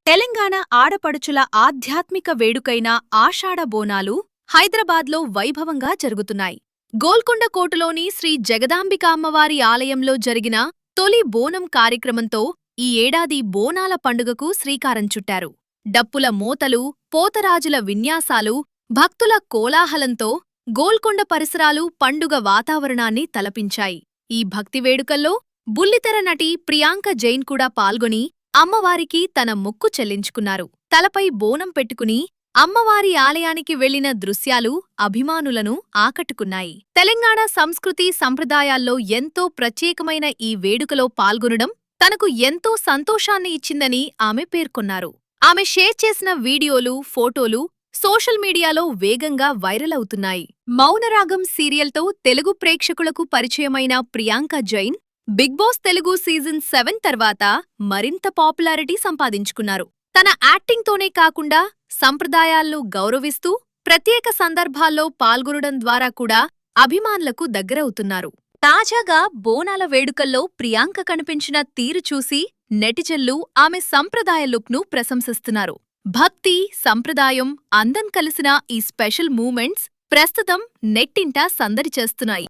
తెలంగాణ ఆడపడుచుల ఆధ్యాత్మిక వేడుకైన ఆషాఢ బోనాలు హైదరాబాద్లో వైభవంగా జరుగుతున్నాయి. గోల్కొండ కోటలోని శ్రీ జగదాంబిక అమ్మవారి ఆలయంలో జరిగిన తొలి బోనం కార్యక్రమంతో ఈ ఏడాది బోనాల పండుగకు శ్రీకారం చుట్టారు. డప్పుల మోతలు, పోతరాజుల విన్యాసాలు, భక్తుల కోలాహలంతో గోల్కొండ పరిసరాలు పండుగ వాతావరణాన్ని తలపించాయి. ఈ భక్తి వేడుకల్లో బుల్లితెర నటి ప్రియాంక జైన్ కూడా పాల్గొని అమ్మవారికి తన మొక్కు చెల్లించుకున్నారు. తలపై బోనం పెట్టుకుని అమ్మవారి ఆలయానికి వెళ్లిన దృశ్యాలు అభిమానులను ఆకట్టుకున్నాయి. తెలంగాణ సంస్కృతి సంప్రదాయాల్లో ఎంతో ప్రత్యేకమైన ఈ వేడుకలో పాల్గొనడం తనకు ఎంతో సంతోషాన్ని ఇచ్చిందని ఆమె పేర్కొన్నారు. ఆమె షేర్ చేసిన వీడియోలు, ఫోటోలు సోషల్ మీడియాలో వేగంగా వైరల్ అవుతున్నాయి. మౌనరాగం సీరియల్తో తెలుగు ప్రేక్షకులకు పరిచయమైన Priyanka Jain Bigg Boss Telugu season 7 తర్వాత మరింత పాపులారిటీ సంపాదించుకున్నారు. తన యాక్టింగ్తోనే కాకుండా సంప్రదాయాలను గౌరవిస్తూ ప్రత్యేక సందర్భాల్లో పాల్గొనడం ద్వారా కూడా అభిమానులకు దగ్గరవుతున్నారు. తాజాగా బోనాల వేడుకల్లో ప్రియాంక కనిపించిన తీరు చూసి నెటిజన్లు ఆమె సంప్రదాయ లుక్ను ప్రశంసిస్తున్నారు. భక్తి, సంప్రదాయం, అందం కలిసిన ఈ స్పెషల్ మూమెంట్స్ ప్రస్తుతం నెట్టింట సందడి చేస్తున్నాయి.